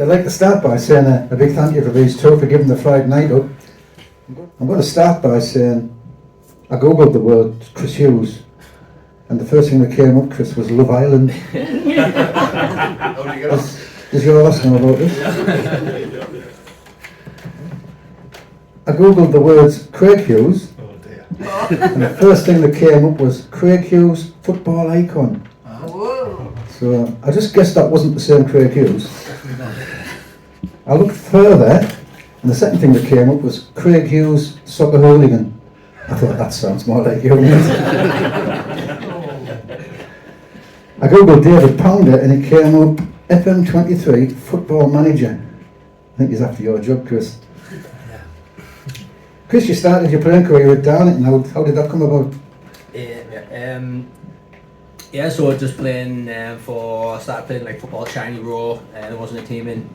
I'd like to start by saying a big thank you for these two for giving the Friday night up. I'm going to start by saying I googled the word Chris Hughes, and the first thing that came up, Chris, was Love Island. How did you get on? Does your last know about this? I googled the words Craig Hughes, Oh dear. and the first thing that came up was Craig Hughes, football icon. Whoa. So I just guessed that wasn't the same Craig Hughes. I looked further, and the second thing that came up was Craig Hughes, soccer hooligan. I thought that sounds more like you. I googled David Pounder, and it came up FM23 football manager. I think he's after your job, Chris. Chris, you started your playing career at Darlington. How did that come about? Yeah, so I just playing I started playing like football at Shiny Row. There wasn't a team in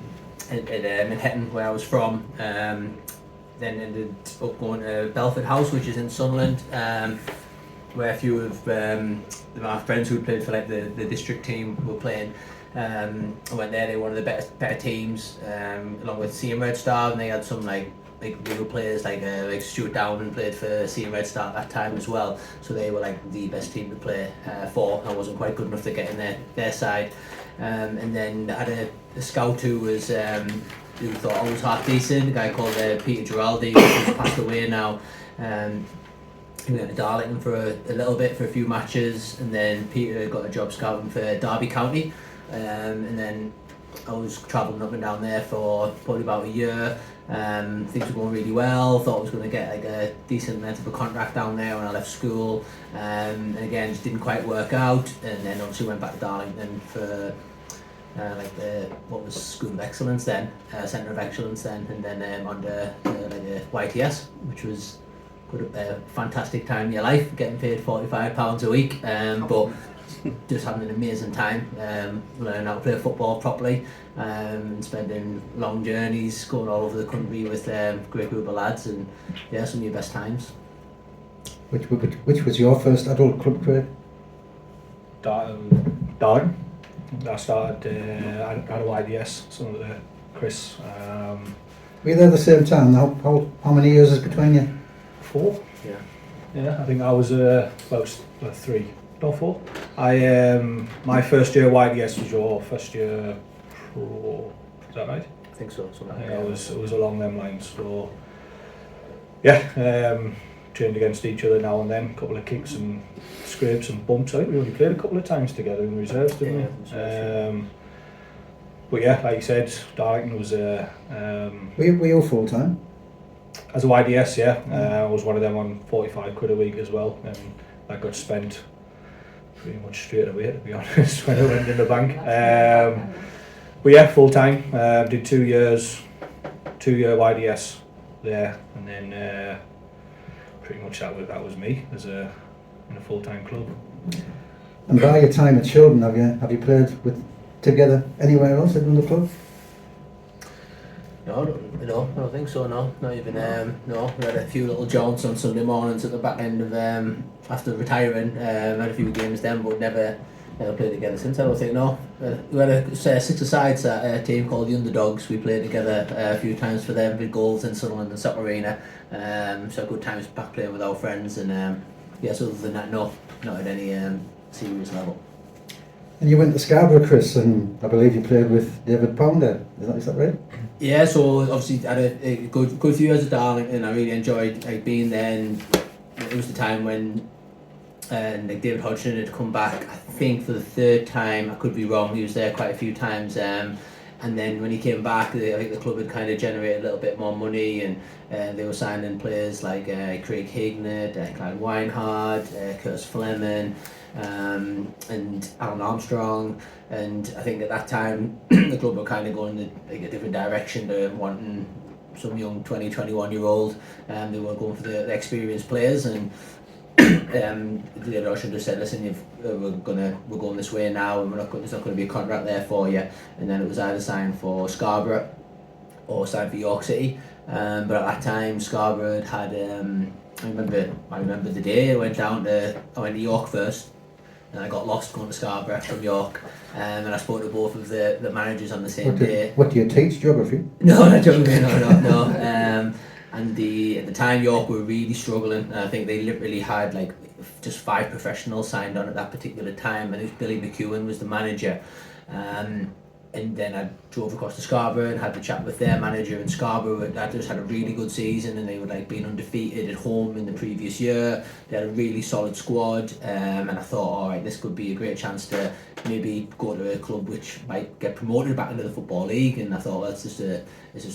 Manhattan where I was from. Then ended up going to Belford House, which is in Sunderland, where a few of my friends who played for like the district team were playing. I went there. They were one of the better teams, along with Seam Red Star, and they had some like real players like Stuart Downing played for Seam Red Star at that time as well. So they were like the best team to play for. I wasn't quite good enough to get in their side, and then I had a scout who was who thought I was half decent. A guy called Peter Giraldi, who's passed away now. He went to Darlington for a little bit for a few matches, and then Peter got a job scouting for Derby County, and then I was travelling up and down there for probably about a year. Things were going really well. Thought I was going to get like a decent length of a contract down there when I left school, and again just didn't quite work out. And then obviously went back to Darlington for what was School of Excellence then, Centre of Excellence then, and then under like a YTS, which was a fantastic time in your life, getting paid £45 a week, but just having an amazing time, learning how to play football properly, and spending long journeys, going all over the country with a great group of lads, and yeah, some of your best times. Which was your first adult club career? Darlington. I started at a YDS, some of the Chris. Were you there at the same time? How many years is between you? 4. Yeah. Yeah, I think I was about 3. No, 4. My first year YDS was your first year pro. Is that right? I think so. I think it was along them lines. So yeah, trained against each other now and then. A couple of kicks and scrapes and bumps. I think we only played a couple of times together in reserves, didn't we? But yeah, like you said, Darlington was Were you full time? as a YDS, yeah. I was one of them on 45 quid a week as well, and that got spent pretty much straight away, to be honest, when I went in the bank. But yeah, full time. Did 2 years, 2-year YDS there, and then pretty much that was me as in a full time club. And by your time at Shildon, have you played together anywhere else in the club? No, I don't think so. No, not even. No, we had a few little jaunts on Sunday mornings at the back end of after retiring. Had a few games then, but never played together since. I don't think. No, we had a 6-a-sides at a team called the Underdogs. We played together a few times for them, big goals in Sunderland and Soccer Arena. So good times back playing with our friends, and yes, other than that, no, not at any serious level. And you went to Scarborough, Chris, and I believe you played with David Pounder. Is that right? Yeah, so obviously I had a good few years at Darlington. I really enjoyed being there, and it was the time when David Hodgson had come back, I think for the 3rd time. I could be wrong, he was there quite a few times, and then when he came back, I think the club had kind of generated a little bit more money, and they were signing players like Craig Hignett, Clyde Weinhard, Curtis Fleming, and Alan Armstrong. And I think at that time the club were kind of going in a different direction, to wanting some young 20-21-year-old. They were going for the experienced players, and the Russian just said, listen, we're going this way now, and there's not going to be a contract there for you. And then it was either signed for Scarborough or signed for York City. But at that time Scarborough had I remember the day I went to York first, and I got lost going to Scarborough from York. And I spoke to both of the managers on the same day. What do you teach? Geography? No, not geography, no. And at the time York were really struggling. And I think they literally had like just 5 professionals signed on at that particular time, and it was Billy McEwen was the manager. And then I drove across to Scarborough and had the chat with their manager in Scarborough. That just had a really good season, and they were like being undefeated at home in the previous year. They had a really solid squad, and I thought, all right, this could be a great chance to maybe go to a club which might get promoted back into the Football League. And I thought, well, it's just a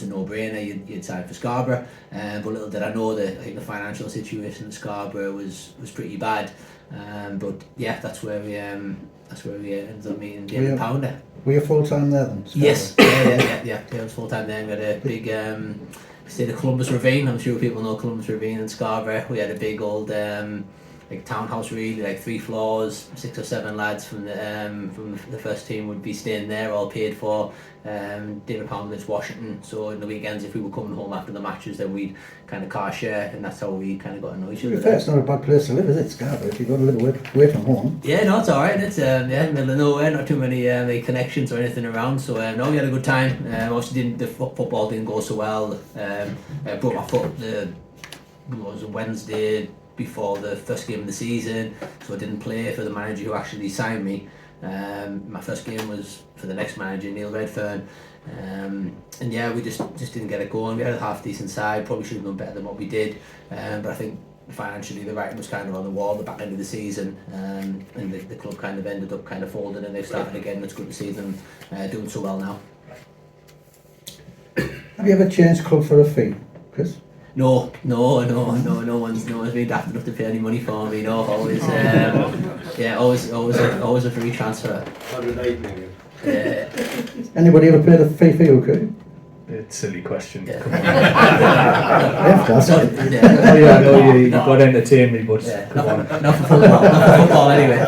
no-brainer. You'd sign for Scarborough, but little did I know that I think the financial situation in Scarborough was pretty bad. But yeah, that's where we ended up meeting David Pounder. Were you full time there then? Yes, yeah. I was full time there. We had a big stayed at Columbus Ravine. I'm sure people know Columbus Ravine in Scarborough. We had a big old like townhouse, really, like 3 floors. 6 or 7 lads from the first team would be staying there, all paid for. David Pounder lives Washington, so in the weekends if we were coming home after the matches, then we'd kind of car share, and that's how we kind of got to know each To other. be fair, it's not a bad place to live, is it, Scarborough? If you've got to live away from home. Yeah, no, it's alright. It's middle of nowhere, not too many connections or anything around. So no, we had a good time. Obviously, the football didn't go so well. I broke my foot it was a Wednesday before the first game of the season, so I didn't play for the manager who actually signed me. My first game was for the next manager, Neil Redfern. And yeah, we just didn't get it going. We had a half decent side, probably should have done better than what we did, but I think financially the writing was kind of on the wall at the back end of the season, and the club kind of ended up kind of folding, and they've started again. It's good to see them doing so well now. Have you ever changed club for a fee, Chris? No one's been daft enough to pay any money for me. No, always always a free transfer. 108 million. Anybody ever paid a fee for you, Craig? It's a silly question. Yeah. Come on. That's it. Oh yeah, I know you got to entertain me, but come on. Not for football anyway.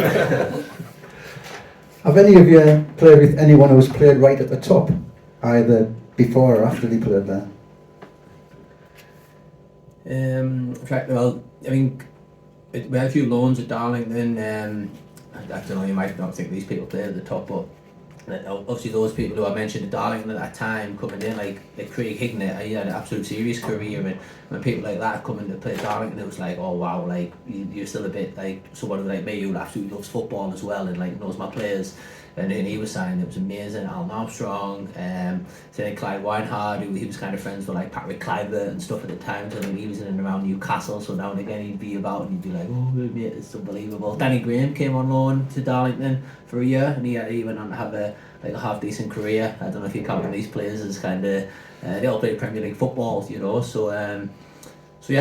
Have any of you played with anyone who's played right at the top, either before or after they played there? Well, I mean, we had a few loans at Darlington. I don't know, you might not think these people played at the top, but obviously those people who I mentioned at Darlington at that time coming in, like Craig Hignett, he had an absolute serious career, and when people like that come in to play at Darlington, it was like, oh wow, like you're still a bit like someone like me who absolutely loves football as well and like knows my players. And then he was signed, it was amazing. Alan Armstrong, then Clyde Weinhard, who he was kind of friends with like Patrick Kluivert and stuff at the time. So he was in and around Newcastle, so now and again he'd be about and he'd be like, oh mate, it's unbelievable. Danny Graham came on loan to Darlington for a year, and he went on to have a half decent career. I don't know if you count these players as kind of they all played Premier League football, you know. So we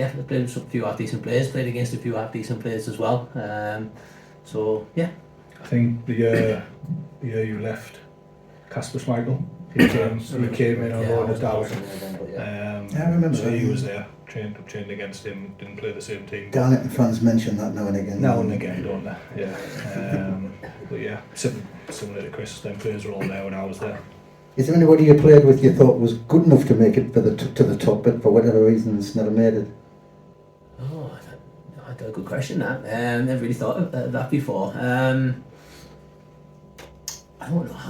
played with a few half decent players, played against a few half decent players as well. I think the year you left, Casper Schmeichel, he came in on loan at Darlington. I remember so that. he was there, trained against him, didn't play the same team. Darlington fans mention that now and again. Now and again, don't they? Yeah. But yeah, similar to Chris, them players were all there when I was there. Is there anybody you played with you thought was good enough to make it to the top, but for whatever reasons never made it? Oh, that's a good question. That never really thought of that before. I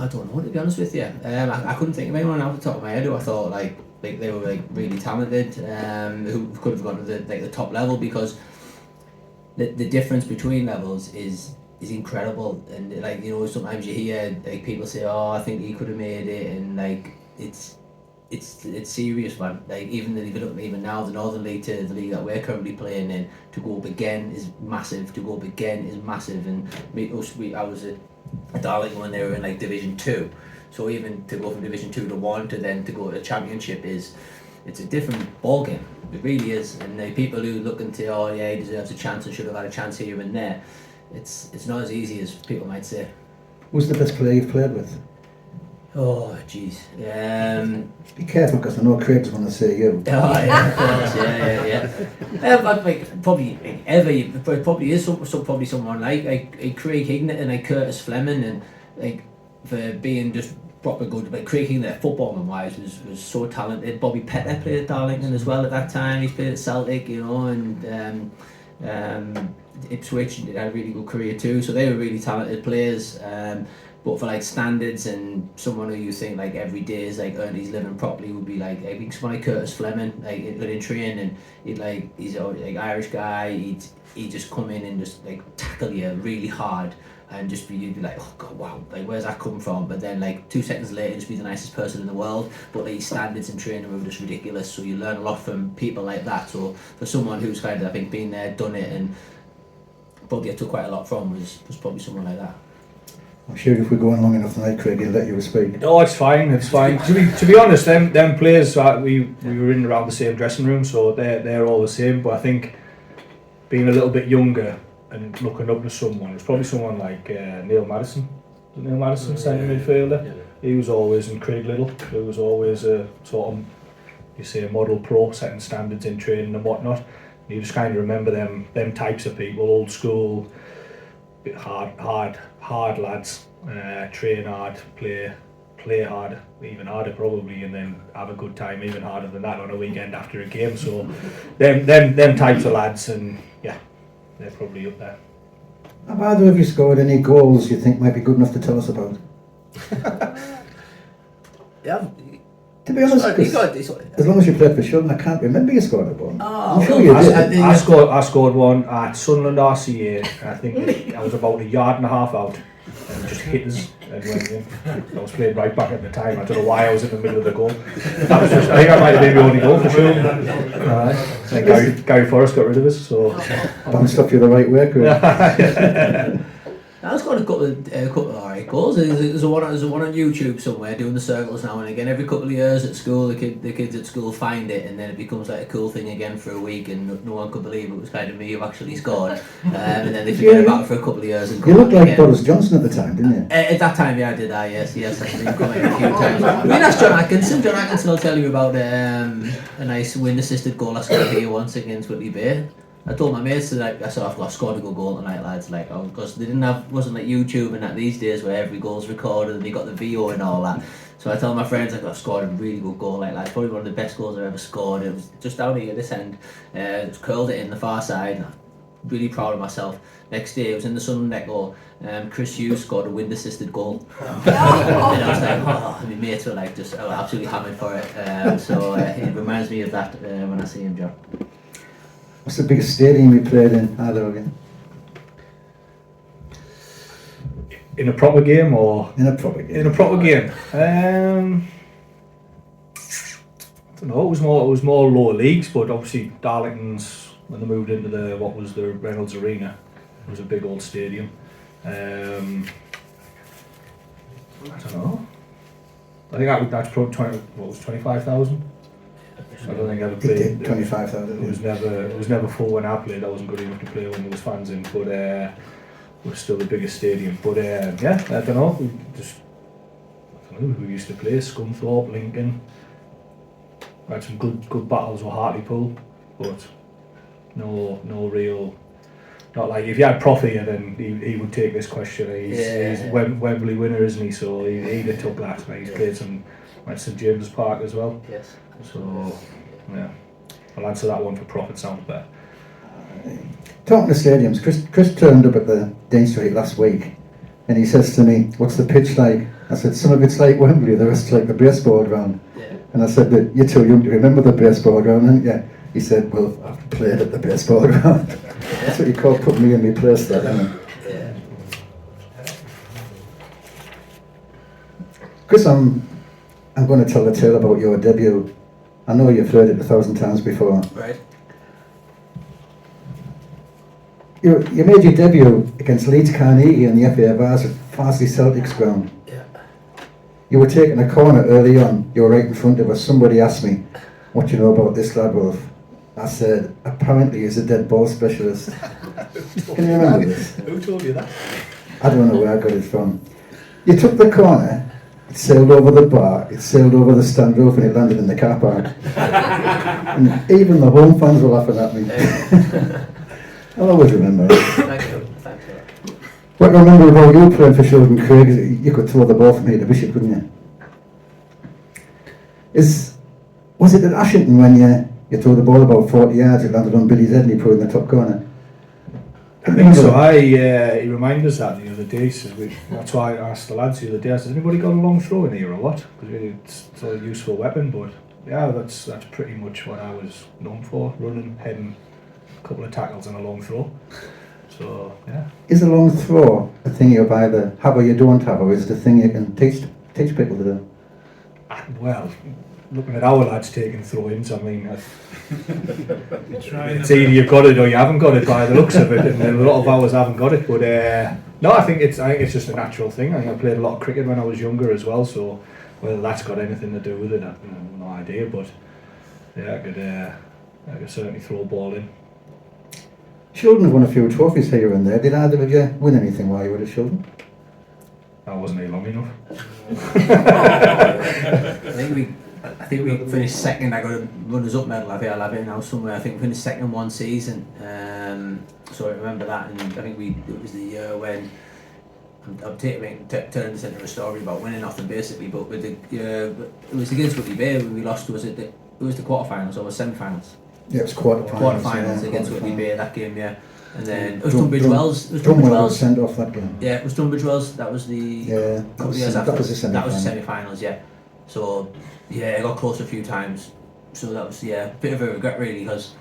don't know to be honest with you. I couldn't think of anyone off the top of my head who I thought like they were like really talented, who could have gone to the top level, because the difference between levels is incredible. And like, you know, sometimes you hear like people say, oh, I think he could have made it, and like it's serious, man. Like even now the Northern League to the league that we're currently playing in, to go up again is massive. And I was at Darlington when they were in like Division 2, so even to go from Division 2 to 1 to then to go to the Championship it's a different ball game. It really is. And the people who look and say, oh yeah, he deserves a chance and should have had a chance here and there, it's not as easy as people might say. Who's the best player you've played with? Oh jeez. Be careful, because I know Craig's going to say you. Oh yeah, of course, yeah. Probably is probably someone like Craig Hignett and like Curtis Fleming, and like for being just proper good. But Craig Hignett, footballing wise, was so talented. Bobby Petter played at Darlington as well at that time. He's played at Celtic, you know, and Ipswich had a really good career too, so they were really talented players. But for like standards and someone who you think like every day is like earning his living properly would be like, I think someone like Curtis Fleming, like in training, and he's a like Irish guy. He'd just come in and just like tackle you really hard, and just you'd be like, oh god, wow, like where's that come from? But then like 2 seconds later, just be the nicest person in the world. But like his standards in training were just ridiculous. So you learn a lot from people like that. So for someone who's kind of, I think, been there, done it, and probably I took quite a lot from was probably someone like that. I'm sure if we're going long enough tonight, Craig, he'll let you speak. No, it's fine. It's fine. To be honest, them players, we were in around the same dressing room, so they're all the same. But I think being a little bit younger and looking up to someone, it's probably someone like Neil Madison. Neil Madison, centre midfielder. Yeah. He was always, and Craig Little, who was always a sort of, you say, a model pro, setting standards in training and whatnot. You just kind of remember them types of people, old school, bit hard lads, train hard, play hard, even harder probably, and then have a good time even harder than that on a weekend after a game. So them types of lads, and yeah, they're probably up there. Have either of you scored any goals you think might be good enough to tell us about? Yeah. To be honest, as long as you played for Shildon, I can't remember you scored a ball. Oh, I'm sure you did. I scored one at Sunderland RCA. I think I was about a yard and a half out, and just hit us and went in. I was playing right back at the time. I don't know why I was in the middle of the goal. That was just, I think I might have been the only goal for Shildon. And Gary Forrest got rid of us. So bounced off you the right way, Craig. I was got a couple of alright goals. There's one on YouTube somewhere doing the circles now and again. Every couple of years at school, the kids at school find it, and then it becomes like a cool thing again for a week, and no one could believe it was kind of me who actually scored. And then they forget about it for a couple of years. And you looked like Boris Johnson at the time, didn't you? At that time, yeah, I did. Yes, I've been coming a few times. I mean, that's John Atkinson. John Atkinson will tell you about a nice wind-assisted goal I scored here once against Whitley Bay. I told my mates that I scored a good goal tonight, lads. Because they wasn't like YouTube and that these days where every goal's recorded and they got the VO and all that. So I told my friends I've scored a really good goal, lads. Probably one of the best goals I've ever scored. It was just down here at this end. Just curled it in the far side. Really proud of myself. Next day, it was in the Sunderland Echo. Chris Hughes scored a wind-assisted goal. And I was like, oh, my mates were like just absolutely hammered for it. So it reminds me of that when I see him, John. What's the biggest stadium you played in, either of you? In a proper game or? In a proper game. In a proper game. I don't know. It was more lower leagues, but obviously Darlington's, when they moved into the Reynolds Arena, it was a big old stadium. I don't know. I think that's probably 25,000. I don't think I ever played. 25,000. It was never full when I played. I wasn't good enough to play when there was fans in, but it was still the biggest stadium. But yeah, I don't know. I don't know who used to play. Scunthorpe, Lincoln. We had some good battles with Hartlepool, but no real. Not like if you had Prof here, then he would take this question. He's Wembley winner, isn't he? So he'd have took that. He's played some at St James's Park as well. Yes. So yeah, I'll answer that one for Prof. It sounds better. Talking to stadiums, Chris turned up at the Dean Street last week, and he says to me, "What's the pitch like?" I said, "Some of it's like Wembley, the rest like the baseball ground." Yeah. And I said, "But you're too young to remember the baseball ground, aren't you?" He said, "Well, I've played at the baseball ground." That's what you call putting me in my place, that, isn't it? Yeah. Chris, I'm going to tell the tale about your debut. I know you've heard it 1,000 times before. Right. You made your debut against Leeds Carnegie in the FA Vars at Farsley Celtic's ground. Yeah. You were taking a corner early on. You were right in front of us. Somebody asked me, "What do you know about this lad, Wilf?" I said, "Apparently he's a dead ball specialist." Can you remember this? Who told you that? I don't know where I got it from. You took the corner, it sailed over the bar, it sailed over the stand roof, and it landed in the car park. And even the home fans were laughing at me. I'll always remember it. Thank you. What I remember about you playing for Shildon, Craig, is you could throw the ball from here to Bishop, couldn't you? Was it at Ashington when you threw the ball about 40 yards, it landed on Billy's head and he put it in the top corner? I think so. He reminded us that the other day. So that's why I asked the lads the other day. Has anybody got a long throw in here or what? Because it's a useful weapon. But yeah, that's pretty much what I was known for: running, heading, a couple of tackles, and a long throw. So yeah. Is a long throw a thing you either have or you don't have, or is it a thing you can teach people to do? Well, looking at our lads taking throw-ins, I mean, it's either you've got it or you haven't got it by the looks of it, and a lot of ours haven't got it. But no, I think it's just a natural thing. I played a lot of cricket when I was younger as well, so whether that's got anything to do with it, I have no idea. But yeah, I could certainly throw a ball in. Shildon have won a few trophies here and there. Did either of you win anything while you were at Shildon? I wasn't here long enough. I think we finished second. I got a runners-up medal. I think I'll have it now somewhere. I think we finished second one season. So I remember that, and I think it was the year when I'm turning this into a story about winning off them basically. But with it was against Whitby Bay when we lost. Was it the quarterfinals or the semi-finals? Yeah, it was quarterfinals. Against Whitby Bay that game. Yeah. And then it was Tunbridge Wells. Wells sent off that game. Yeah, it was Tunbridge Wells. That was the that was the semi-final. That was the semi-finals. Yeah. So yeah, I got close a few times. So that was a bit of a regret really, because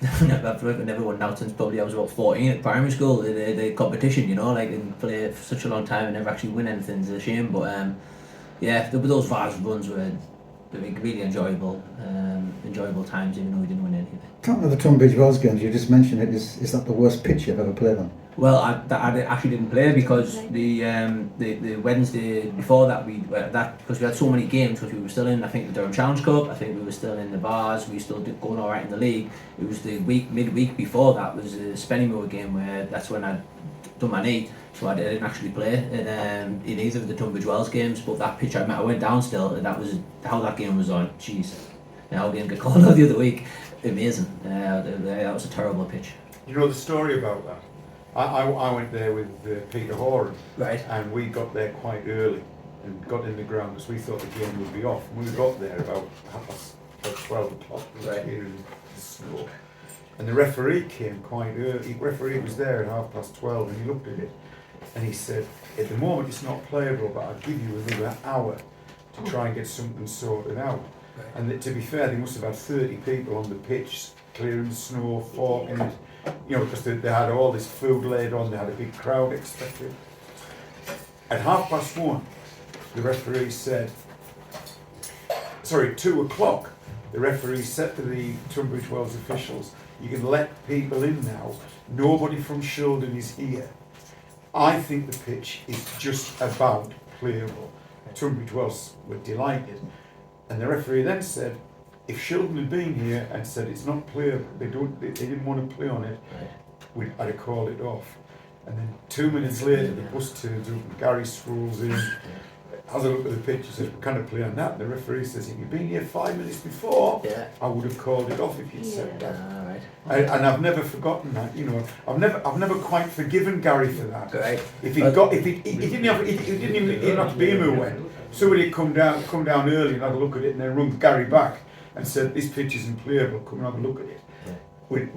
I've never won now since probably I was about 14 at primary school. The competition, and play for such a long time and never actually win anything is a shame. But those Vars runs were really enjoyable times, even though we didn't win anything. Talking of the Tunbridge Wells games, you just mentioned it. Is that the worst pitch you've ever played on? Well, I actually didn't play because the Wednesday before that because we had so many games, because we were still in, I think, the Durham Challenge Cup. I think we were still in the Vars. We were still going all right in the league. It was the midweek before that was the Spennymoor game, where that's when I'd done my knee, so I didn't actually play in either of the Tunbridge Wells games. But that pitch I went down still, and that was how that game was on. Jeez, how game got called out the other week. Amazing. That was a terrible pitch. You know the story about that? I went there with Peter Horan, right, and we got there quite early and got in the ground because we thought the game would be off. And we got there about 12 o'clock, right, here in the snow. And the referee came quite early. The referee was there at 12:30, and he looked at it and he said, "At the moment it's not playable, but I'll give you another hour to try and get something sorted out." Right. And to be fair, they must have had 30 people on the pitch clearing the snow, forking it. Because they had all this food laid on, they had a big crowd expected. At 1:30, the referee said, 2 o'clock, the referee said to the Tunbridge Wells officials, "You can let people in now, nobody from Shildon is here. I think the pitch is just about playable." Tunbridge Wells were delighted. And the referee then said, if Shildon had been here and said it's not playable, they didn't want to play on it, I'd have called it off. And then 2 minutes later, the bus turns up and Gary strolls in, has a look at the pitch and says, "We can't play on that." And the referee says, "If you'd been here 5 minutes before, I would have called it off if you'd said that." Right. And I've never forgotten that. I've never quite forgiven Gary for that. Right. If he didn't even have to be him who went. Somebody had come down early and had a look at it, and then rung Gary back and said, "This pitch isn't playable, come and have a look at it." Yeah. We'd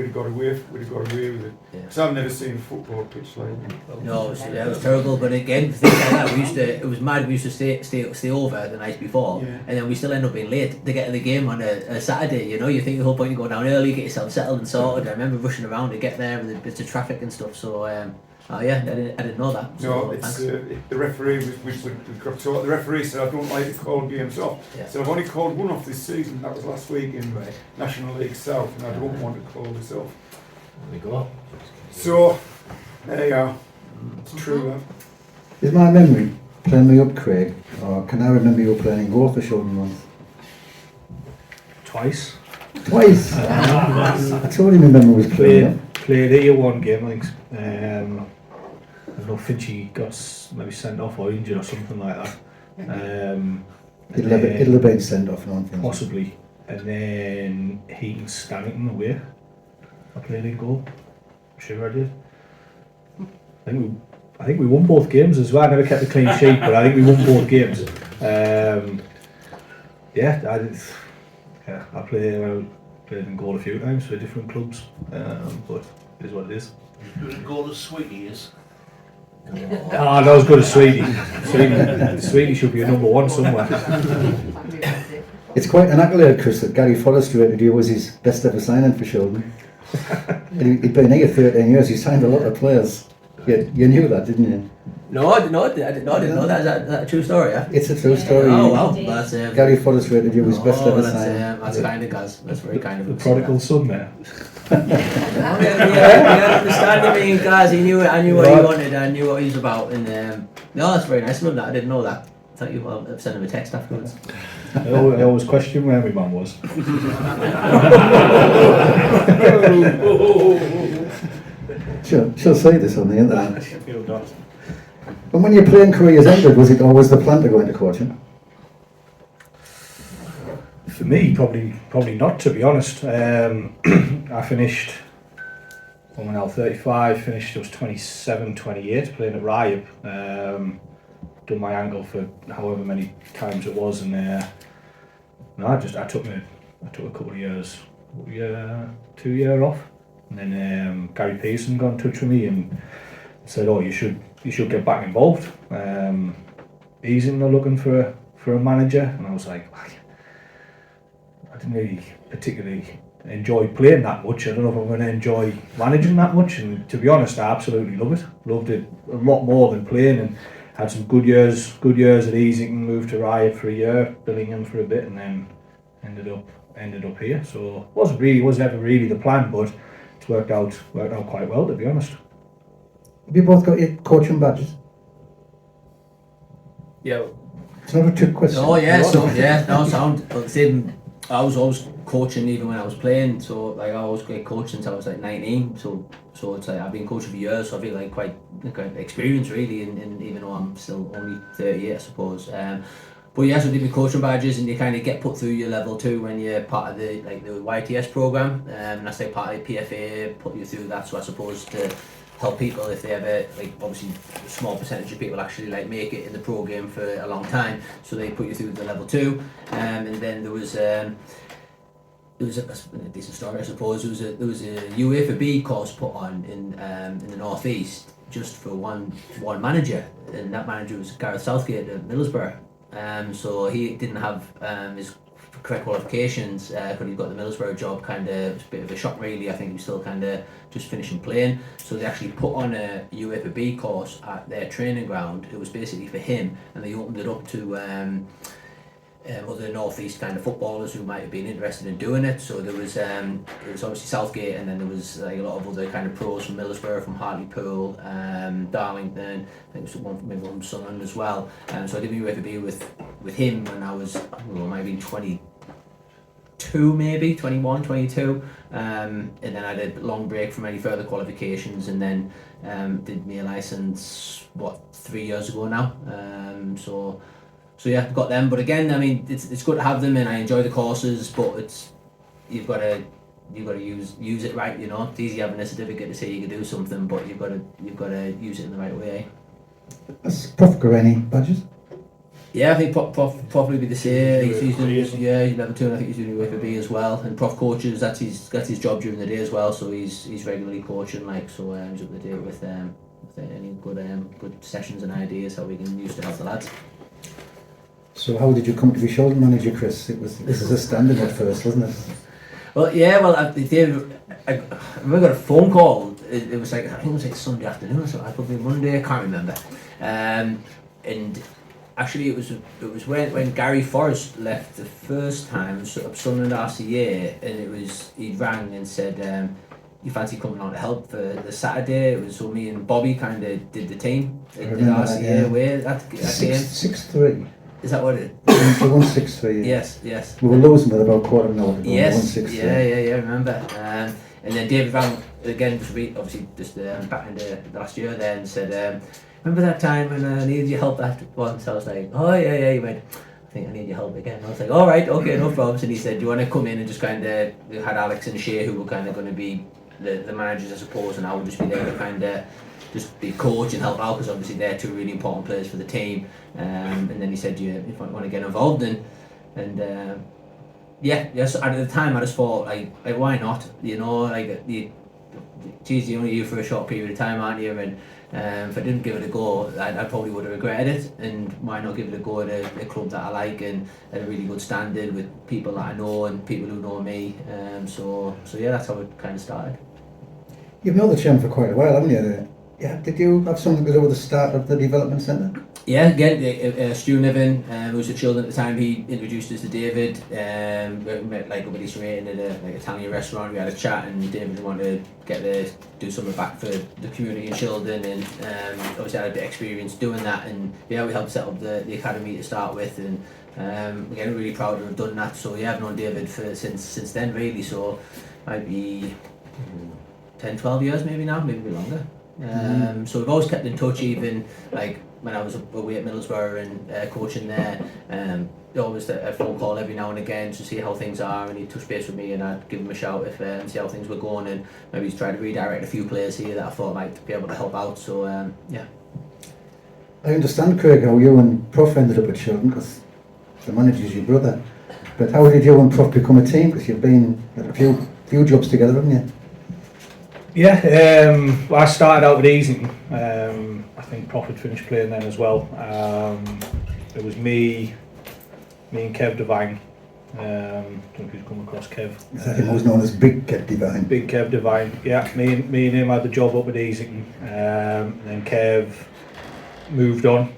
have got away with it. Because I've never seen a football pitch like that. No, it was terrible. But again, things like that, it was mad. We used to stay over the night before, and then we still end up being late to get to the game on a Saturday. You think the whole point you go down early, get yourself settled and sorted. I remember rushing around to get there with the bits of traffic and stuff. So I didn't know that. So, no, it's the referee. We got taught. The referee said, "I don't like to call games off." Yeah. So I've only called one off this season. That was last week in National League South, and I don't want to call this off. There we go. So there you are. It's true. Is my memory playing me up, Craig, or can I remember you playing goal for Shildon once? Twice. I totally remember was playing. Played 81 game, I think. I don't know if Finchie got maybe sent off or injured or something like that. It'll have been sent off, no one thinks. Possibly. And then Heaton Stannington away. I played in goal. I'm sure I did. I think we won both games as well. I never kept a clean sheet, but I think we won both games. I played in goal a few times for different clubs, but It is what it is. Does it go to Sweetie is? Ah, not as good as Sweetie. Sweetie should be a number one somewhere. It's quite an accolade, Chris, that Gary Forrest rated you was his best ever signing for Shildon. And he'd been here 13 years, he signed a lot of players. You knew that, didn't you? No, I didn't know that. Is that a true story? Yeah. It's a true story. Oh wow, that's Gary Forrest rated you his best ever signing. that's kind of Gaz. That's very kind of The him. prodigal son there. Yeah, understanding me and Gaz, he knew it. I knew what he wanted. I knew what he was about. And no, that's very nice of him. That I didn't know that. I thought you I'll send him a text afterwards. I always question where my mum was. She'll say this on the internet. Feel not. And when your playing careers ended, was it always the plan to go into coaching? For me, probably not, to be honest. I finished, I'm now 35, finished, I was 27, 28, playing at Ryab. Done my ankle for however many times it was, and no, I took a couple of years, 2 years off, and then Gary Pearson got in touch with me and said, "Oh, you should get back involved. He's in there looking for a manager," and I was like, I didn't really particularly enjoy playing that much. I don't know if I'm going to enjoy managing that much, and to be honest, I absolutely loved it a lot more than playing, and had some good years at Easington, moved to Riot for a year, Billingham for a bit, and then ended up here. So it was never really the plan, but it's worked out quite well, to be honest. Have you both got your coaching badges? Yeah. It's not a trick question. Oh yeah, sound. But same. I was always coaching even when I was playing. So like I always played coach since I was like 19. So it's like I've been coaching for years. So I feel like quite experienced really. And even though I'm still only 38, I suppose. But yeah, so I did my coaching badges, and you kind of get put through your level 2 when you're part of the YTS program. And that's like part of the PFA put you through that. So I suppose to help people if they ever, like obviously a small percentage of people actually like make it in the pro game for a long time, so they put you through the level 2, and then there was a decent story, I suppose. There was a UEFA B course put on in the northeast just for one manager, and that manager was Gareth Southgate at Middlesbrough. So he didn't have his correct qualifications because he got the Middlesbrough job. Kind of, it was a bit of a shock really. I think he was still kind of just finishing playing. So they actually put on a UEFA B course at their training ground. It was basically for him, and they opened it up to other northeast kind of footballers who might have been interested in doing it. So there was obviously Southgate, and then there was like a lot of other kind of pros from Middlesbrough, from Hartlepool, Darlington. I think it was maybe one from Sunderland as well. So I did my UEFA B with him when I was, I might have been 22, maybe 21, 22. And then I did a long break from any further qualifications, and then did my license 3 years ago now. So yeah, got them. But again, I mean, it's good to have them, and I enjoy the courses. But you've got to use it right. You know, it's easy having a certificate to say you can do something, but you've got to use it in the right way. Has Prof got any badges? Yeah, I think Prof probably be the same. He's level 2, and I think he's doing UEFA B as well. And Prof coaches, that's his job during the day as well. So he's regularly coaching, like, so he's up to date with any good sessions and ideas how we can use to help the lads. So how did you come to be Shildon manager, Chris? This is a standard at first, wasn't it? Well, yeah. Well, I remember I got a phone call. It was like, I think it was like Sunday afternoon, so I probably Monday. I can't remember. And actually, it was when Gary Forrest left the first time. It was sort of Sunderland RCA, and he rang and said, "You fancy coming on to help for the Saturday?" It was so me and Bobby kind of did the team at the RCA away that game. 6-3. Is that what it is? The 1-6-3. Yeah. Yes. We were losing with about quarter of an hour to go. Yes. 1-6-3. Yeah. Remember. And then David Van again, obviously just back in the last year, then said, "Remember that time when I needed your help that once?" I was like, "Oh yeah." He went, "I think I need your help again." I was like, "All right, okay, no problems." And he said, "Do you want to come in and just kind of," we had Alex and Shea who were kind of going to be the managers, I suppose, and I would just be there to kind of just be coach and help out, because obviously they're two really important players for the team. And then he said, "You if I want to get involved," yes. At the time I just thought like why not? You know, like geez, you're only here for a short period of time, aren't you? And if I didn't give it a go, I probably would have regretted it. And why not give it a go at a club that I like and at a really good standard with people that I know and people who know me. So yeah, that's how it kind of started. You've known the chairman for quite a while, haven't you? Yeah. Did you have something to do with the start of the development centre? Yeah, again, Stu Niven, who was at Shildon at the time, he introduced us to David. We met like up at East Rating at a Italian restaurant. We had a chat, and David wanted to do something back for the community in Shildon, and obviously I had a bit of experience doing that. And yeah, we helped set up the academy to start with, and again, really proud to have done that. So yeah, I've known David since then really. So might be 10, 12 years maybe now, maybe a bit longer. So we've always kept in touch, even like when I was away at Middlesbrough and coaching there. Always a phone call every now and again to see how things are, and he'd touch base with me and I'd give him a shout if and see how things were going, and maybe he's tried to redirect a few players here that I thought might be able to help out. So yeah. I understand, Craig, how you and Prof ended up at Shildon because the manager's your brother. But how did you and Prof become a team? Because you've been at a few jobs together, haven't you? Yeah, I started out with Easington. I think Prof had finished playing then as well. It was me and Kev Devine. I don't know if you've come across Kev. I think he was known as Big Kev Devine. Big Kev Devine. Yeah, me and him had the job up at Easington. And then Kev moved on.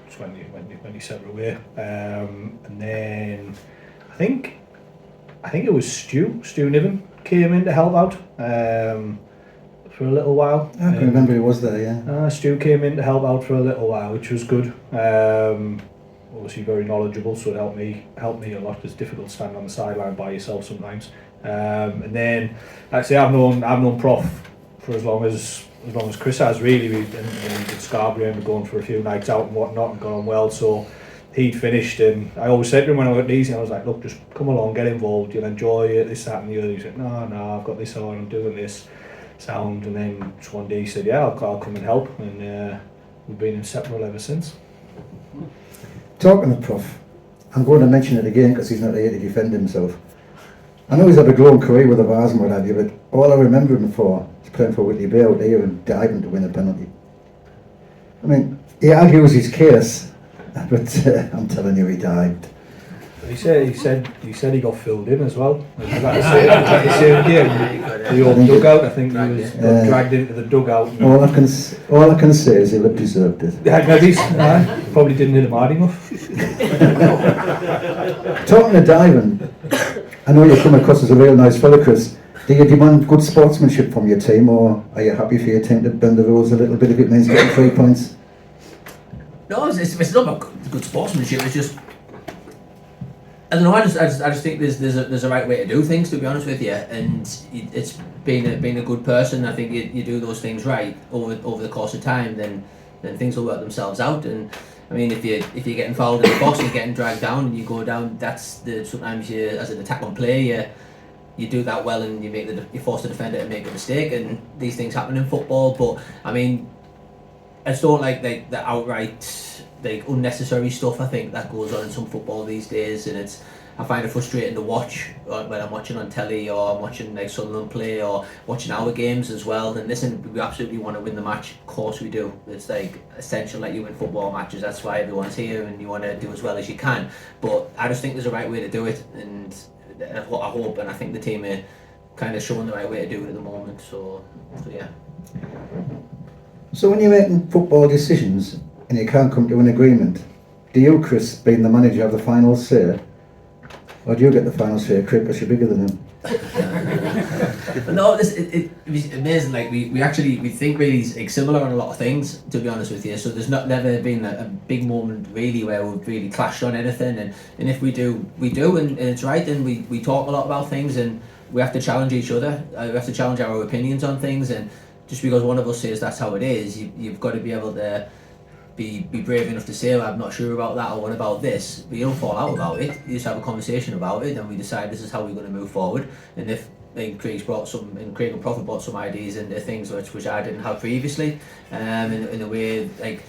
Just when he sent away. And then I think it was Stu Niven came in to help out for a little while. I can remember he was there, yeah. Stu came in to help out for a little while, which was good. Obviously very knowledgeable, so it helped me a lot. It's difficult to stand on the sideline by yourself sometimes. And then, like I say, I've known Prof for as long as Chris has really. We did Scarborough and we're going for a few nights out and whatnot and gone well. So he'd finished, and I always said to him when I went to Easy, I was like, look, just come along, get involved, you'll enjoy it, this, that and the other. He said, no, I've got this on, I'm doing this sound. And then just one day he said, yeah, I'll come and help, and we've been inseparable ever since. Talking of Prof, I'm going to mention it again because he's not here to defend himself. I know he's had a glowing career with the Vars and what have you, but all I remember him for is playing for Whitley Bay out there and diving to win a penalty. I mean, he argues his case, but I'm telling you, he dived. He said he got filled in as well. Was that the same game? The old dugout. I think he was dragged into the dugout. All I can say is he'll have deserved it. Yeah, maybe. Probably didn't hit him hard enough. Talking of diving, I know you come across as a real nice fella, Chris. Do you demand good sportsmanship from your team, or are you happy for your team to bend the rules a little bit if it means getting 3 points? No, it's not about good sportsmanship. It's just, I don't know. I just think there's a right way to do things. To be honest with you, and it's being a good person. I think you do those things right over the course of time, then things will work themselves out. And I mean, if you're getting fouled in the box and you're getting dragged down and you go down, sometimes you, as an attack on play, you do that well and you force the defender to make a mistake, and these things happen in football. But I mean, I just don't like the outright unnecessary stuff. I think that goes on in some football these days, and I find it frustrating to watch when I'm watching on telly, or I'm watching like Sunderland play, or watching our games as well. And listen, we absolutely want to win the match. Of course we do. It's like essential that you win football matches. That's why everyone's here, and you want to do as well as you can. But I just think there's a right way to do it, and I hope and I think the team are kind of showing the right way to do it at the moment. So yeah. So when you're making football decisions and you can't come to an agreement, do you, Chris, being the manager, have the final say? Or do you get the final say, Craig, because you're bigger than him? No, it was amazing. Like we think really similar on a lot of things, to be honest with you. So there's never been a big moment really where we've really clashed on anything. And if we do, and it's right. And we talk a lot about things, and we have to challenge each other. We have to challenge our opinions on things. And just because one of us says that's how it is, you've got to be able to be brave enough to say, well, I'm not sure about that, or what about this. But you don't fall out about it. You just have a conversation about it, and we decide this is how we're going to move forward. And if Craig and Prof brought some ideas into things which I didn't have previously, in a way, like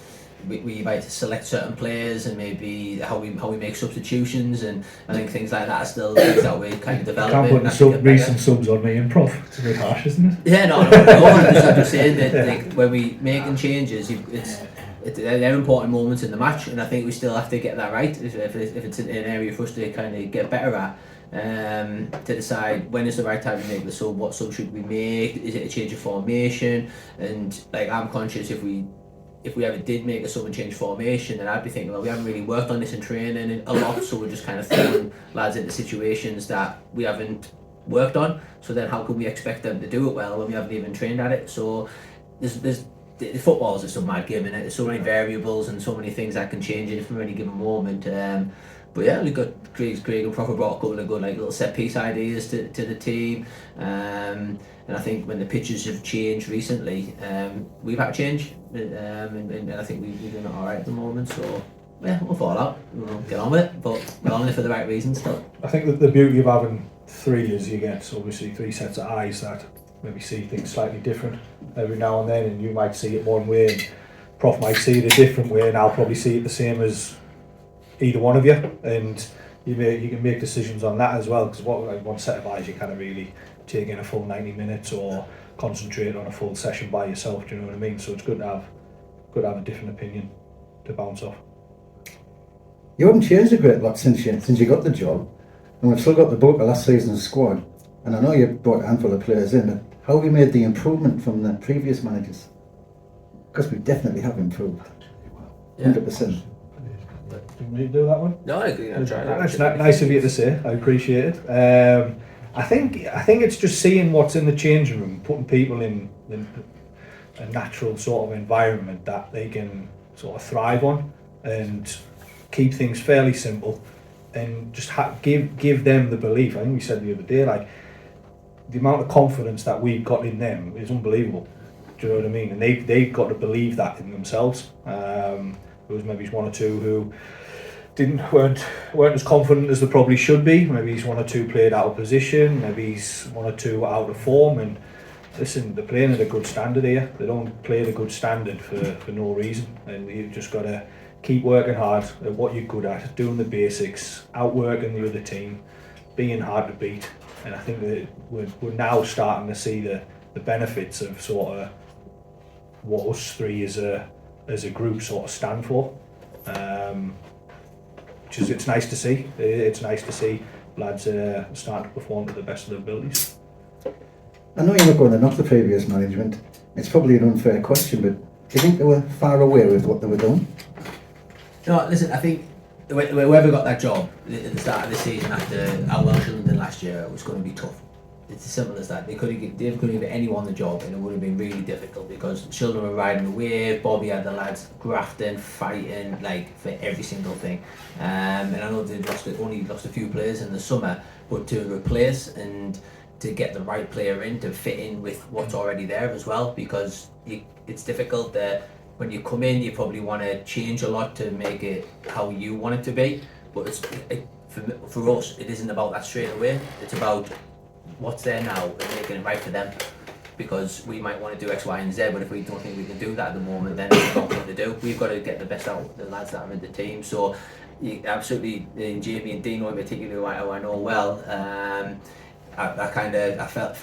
we might select certain players and maybe how we make substitutions, and I think things like that are still things that we're kind of developing. Can't put the as we get better. recent subs on me improv. It's a bit harsh, isn't it? Yeah, no, I'm just saying that like, when we making changes, they're important moments in the match, and I think we still have to get that right if it's an area for us to kind of get better at. To decide when is the right time to make the sub, what sub should we make, is it a change of formation, and like I'm conscious if we ever did make a sub and change formation, then I'd be thinking, well, we haven't really worked on this in training a lot, so we're just kind of throwing lads into situations that we haven't worked on, so then how can we expect them to do it well when we haven't even trained at it? So there's football is just a mad game, and there's so many variables and so many things that can change it from any given moment. But yeah, we've got Craig and Prophet brought a couple of good like little set piece ideas to the team, and I think when the pitches have changed recently, we've had to change, and I think we're doing it all right at the moment. So yeah, we'll fall out, we'll get on with it, but we're on it for the right reasons still. I think that the beauty of having three is you get obviously three sets of eyes that maybe see things slightly different every now and then, and you might see it one way and Prof might see it a different way, and I'll probably see it the same as either one of you, and you can make decisions on that as well, because one set of eyes you can't really take in a full 90 minutes or concentrate on a full session by yourself, do you know what I mean? So it's good to have a different opinion to bounce off. You haven't changed a great lot since you got the job, and we've still got the bulk of last season's squad, and I know you brought a handful of players in, but how have you made the improvement from the previous managers? Because we definitely have improved, 100%. Didn't you do that one? No, I agree. That's nice of you to say. I appreciate it. I think it's just seeing what's in the changing room, putting people in a natural sort of environment that they can sort of thrive on, and keep things fairly simple, and just give them the belief. I think we said the other day, like the amount of confidence that we've got in them is unbelievable. Do you know what I mean? And they've got to believe that in themselves. There was maybe one or two who weren't as confident as they probably should be. Maybe he's one or two played out of position. Maybe he's one or two out of form. And listen, they're playing at a good standard here. They don't play at a good standard for no reason. And you've just got to keep working hard at what you're good at, doing the basics, outworking the other team, being hard to beat. And I think that we're now starting to see the benefits of sort of what us three as a group sort of stand for. It's nice to see. It's nice to see lads starting to perform to the best of their abilities. I know you're not going to knock the previous management. It's probably an unfair question, but do you think they were far away with what they were doing? No, listen, I think whoever got that job at the start of the season after how well Shildon did last year, it was going to be tough. It's as simple as that. Dave could have given anyone the job, and it would have been really difficult because Shildon were riding the wave. Bobby had the lads grafting, fighting, like for every single thing. And I know they only lost a few players in the summer, but to replace and to get the right player in to fit in with what's already there as well, because it's difficult that when you come in, you probably want to change a lot to make it how you want it to be. But for us, it isn't about that straight away. It's about what's there now and making it right for them, because we might want to do X, Y and Z, but if we don't think we can do that at the moment, then it's not going to do. We've got to get the best out of the lads that are in the team. So absolutely, Jamie and Dino in particular, who I know well, I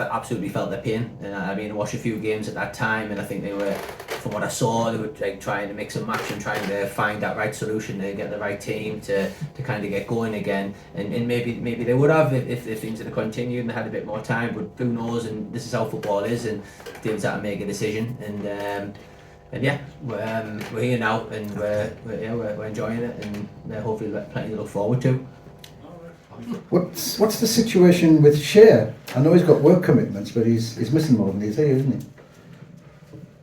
absolutely felt their pain, and I mean, I watched a few games at that time, and I think they were, from what I saw, they were like trying to mix and match and trying to find that right solution to get the right team to kind of get going again, and maybe they would have if things had continued and they had a bit more time, but who knows? And this is how football is, and teams have to make a decision, and yeah, we're here now, and we're enjoying it, and hopefully plenty to look forward to. What's the situation with Shea? I know he's got work commitments, but he's missing more than he's here, isn't he?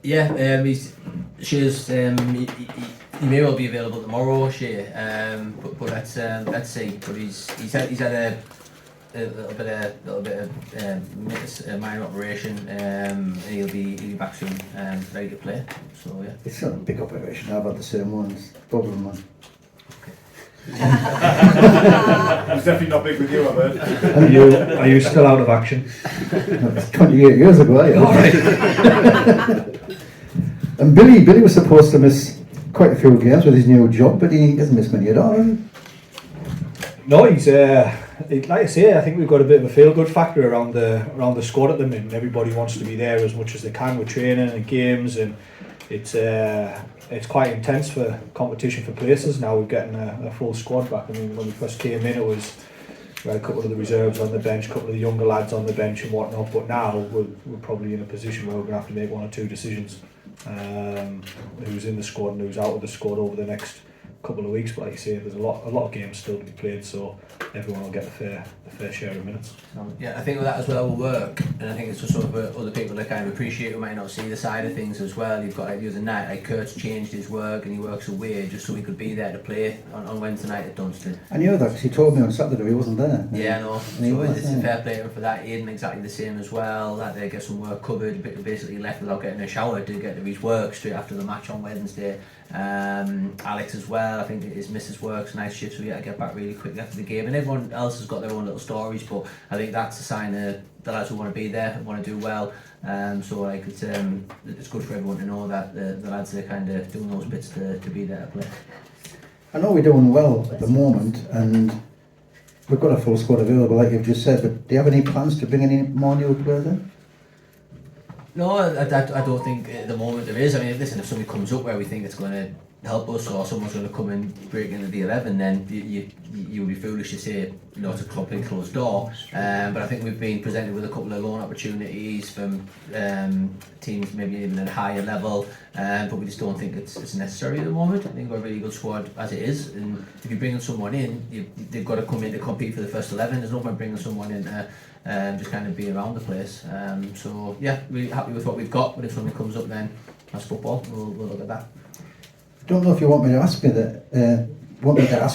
Yeah, Shea's he may well be available tomorrow, Shea. But let's see. But he's had a little bit of minor operation. And he'll be back soon, ready to play. So yeah. It's not a big operation. I've had the same ones. Problem one. It's definitely not big with you, I've heard. Are you still out of action? No, it's 28 years ago, yeah. All right. And Billy was supposed to miss quite a few games with his new job, but he hasn't missed many at all, has he? No, he's like I say, I think we've got a bit of a feel-good factor around the squad at the minute. Everybody wants to be there as much as they can with training and games, and it's quite intense for competition for places. Now we're getting a full squad back. I mean, when we first came in, we had a couple of the reserves on the bench, a couple of the younger lads on the bench and whatnot. But now we're probably in a position where we're going to have to make one or two decisions. Who's in the squad and who's out of the squad over the next couple of weeks. But like you say, there's a lot of games still to be played, so everyone will get a fair share of minutes. Yeah, I think that as well will work, and I think it's just sort of other people that kind of appreciate who might not see the side of things as well. You've got like the other night, like Kurt's changed his work and he works away just so he could be there to play on Wednesday night at Dunstan. I knew that because he told me on Saturday he wasn't there. Yeah, no. And he So was, it's yeah. a fair play to him for that. Aidan exactly the same as well. That they get some work covered. Basically left without getting a shower to get to his work straight after the match on Wednesday. Alex as well. I think his missus works night shift, so he had to get back really quickly after the game. And everyone else has got their own little stories, but I think that's a sign of the lads who want to be there, want to do well. So like it's good for everyone to know that the lads are kind of doing those bits to be there to play. I know we're doing well at the moment, and we've got a full squad available, like you've just said. But do you have any plans to bring any more new players in? No, I don't think at the moment there is. I mean, listen, if somebody comes up where we think it's going to help us, or someone's going to come and break into the 11, then you would be foolish to say, you know, it's a completely closed door. But I think we've been presented with a couple of loan opportunities from teams maybe even at a higher level, but we just don't think it's necessary at the moment. I think we're a really good squad as it is, and if you're bringing someone in, they've got to come in to compete for the first 11. There's no point bringing someone in just kind of be around the place. So yeah, really happy with what we've got, but if something comes up then that's football, we'll look at that. I don't know if you want me to ask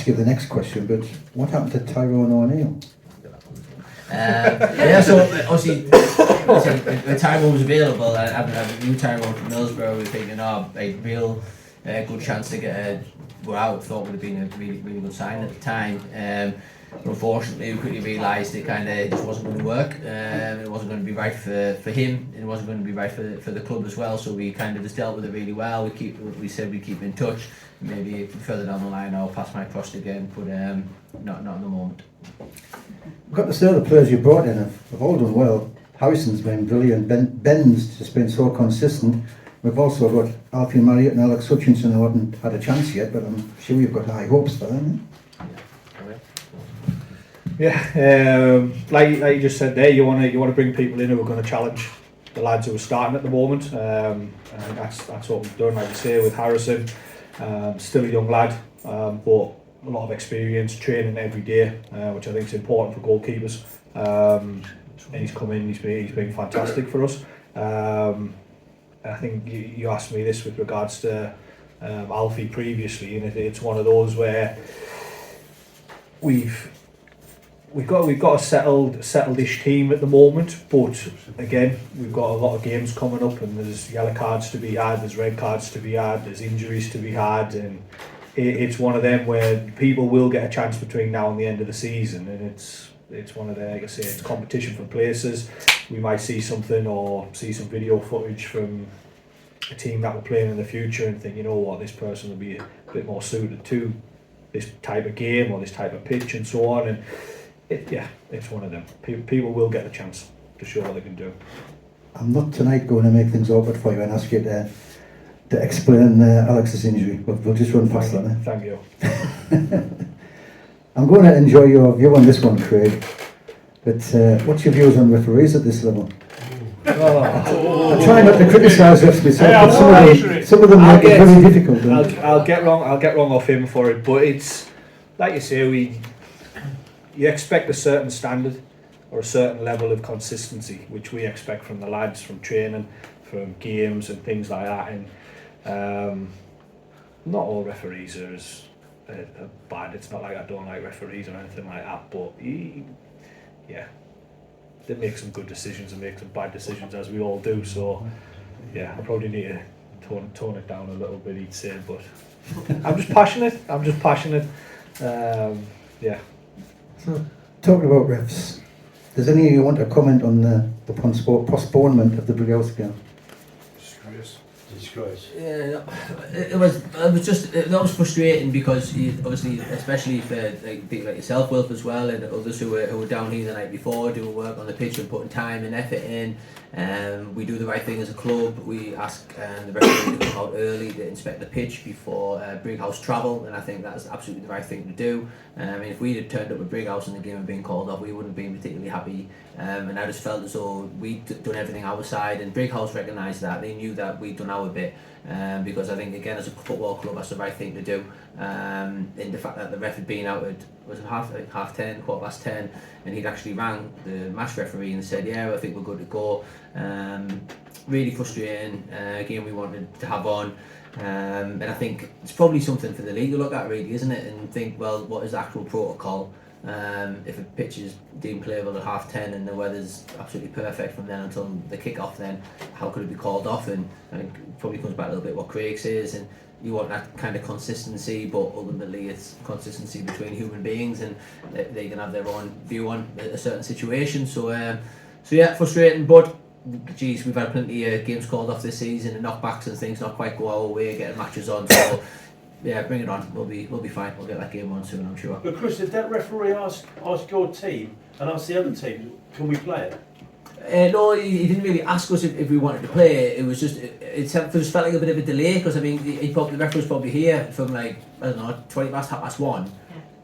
you the next question, but what happened to Tyrone O'Neill? Yeah, so obviously when Tyrone was available, I knew Tyrone from Middlesbrough. We were thinking, a real good chance to go out. Thought would have been a really, really good sign at the time. But unfortunately, we quickly realised it kind of just wasn't going to work. It wasn't going to be right for him, and it wasn't going to be right for the club as well. So we kind of just dealt with it really well. We said we'd keep in touch. Maybe further down the line, I'll pass my trust again, but not at the moment. We've got to say the players you brought in have all done well. Harrison's been brilliant. Ben's just been so consistent. We've also got Alfie Marriott and Alex Hutchinson who haven't had a chance yet, but I'm sure you've got high hopes for them. Yeah, like you just said there, you want to bring people in who are going to challenge the lads who are starting at the moment, and that's what we've done. Like you say, with Harrison, still a young lad, but a lot of experience, training every day, which I think is important for goalkeepers. And he's come in, he's been fantastic for us. I think you asked me this with regards to Alfie previously, and it's one of those where we've got a settled-ish team at the moment, but again, we've got a lot of games coming up, and there's yellow cards to be had, there's red cards to be had, there's injuries to be had, and it's one of them where people will get a chance between now and the end of the season, and it's one of the, like I say, it's competition for places. We might see something or see some video footage from a team that we're playing in the future and think, you know what, this person will be a bit more suited to this type of game or this type of pitch and so on, and it's one of them. People will get a chance to show what they can do. I'm not tonight going to make things awkward for you and ask you to explain Alex's injury, but we'll just run past that. Thank you. I'm going to enjoy your view on this one, Craig. But what's your views on referees at this level? I try not to criticise refs myself, but some of them make it very difficult. I'll get wrong off him for it, but it's like you say, you expect a certain standard or a certain level of consistency, which we expect from the lads, from training, from games and things like that. And not all referees are as bad. It's not like I don't like referees or anything like that, but they make some good decisions and make some bad decisions, as we all do. So I probably need to tone it down a little bit, he'd say, but I'm just passionate. So, talking about refs, does any of you want to comment on the postponement of the Brighouse game? Disgrace. Disgrace. Yeah, it was that was frustrating because obviously, especially for like people like yourself, Wilf, as well, and others who were down here the night before doing work on the pitch and putting time and effort in. We do the right thing as a club. We ask the referee to come out early to inspect the pitch before Brighouse travel, and I think that's absolutely the right thing to do. I mean, if we had turned up with Brighouse and the game had been called off, we wouldn't have been particularly happy. And I just felt as though we'd done everything our side, and Brighouse recognised that. They knew that we'd done our bit, because I think, again, as a football club, that's the right thing to do. In the fact that the ref had been out at half 10, 10:15, and he'd actually rang the match referee and said, yeah, I think we're good to go. Really frustrating game we wanted to have on. And I think it's probably something for the league to look at, really, isn't it? And think, well, what is the actual protocol? If a pitch is deemed playable at 10:30 and the weather's absolutely perfect from then until the kick-off, then how could it be called off? And I think it probably comes back a little bit what Craig says, and you want that kind of consistency, but ultimately it's consistency between human beings, and they can have their own view on a certain situation. So yeah, frustrating, but geez, we've had plenty of games called off this season and knockbacks and things not quite go our way, getting matches on. So yeah, bring it on. We'll be fine. We'll get that game on soon, I'm sure. But Chris, did that referee ask your team and ask the other team, can we play it? No, he didn't really ask us if we wanted to play. It was just it just felt like a bit of a delay, because I mean the referee was probably here from like, I don't know, 1:50,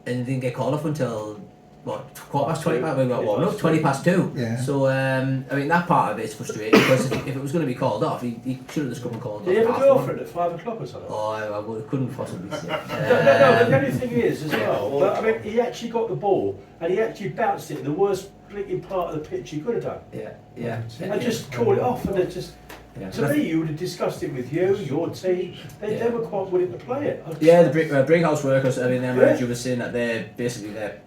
and didn't get called off until what, 20:15? We got warmed up 2:20. Yeah. So I mean that part of it's frustrating, because if it was going to be called off, he should have just come and called Did he off. ever go for it at 5 o'clock or something? Oh, I couldn't possibly say. No, the only thing is as well, but, I mean, he actually got the ball and he actually bounced it in the worst blinking part of the pitch he could have done. Yeah. And just called it off, and it just, to me, you would have discussed it with you, your team. They were quite willing to play it. Yeah, the Brighouse workers, I mean, their manager was saying that the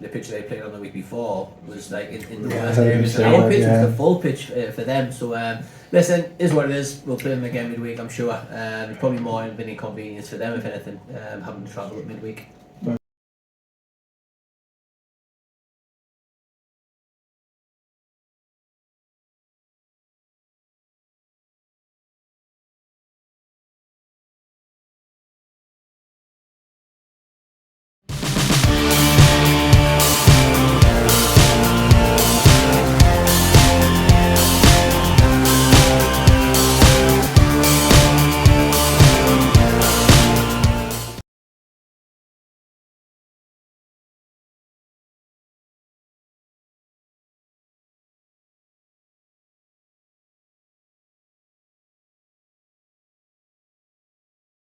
pitch they played on the week before was like in the worst areas. And our pitch was the full pitch for them. So listen, is what it is. We'll play them again midweek, I'm sure. It's probably more of an inconvenience for them, if anything, having to travel at midweek.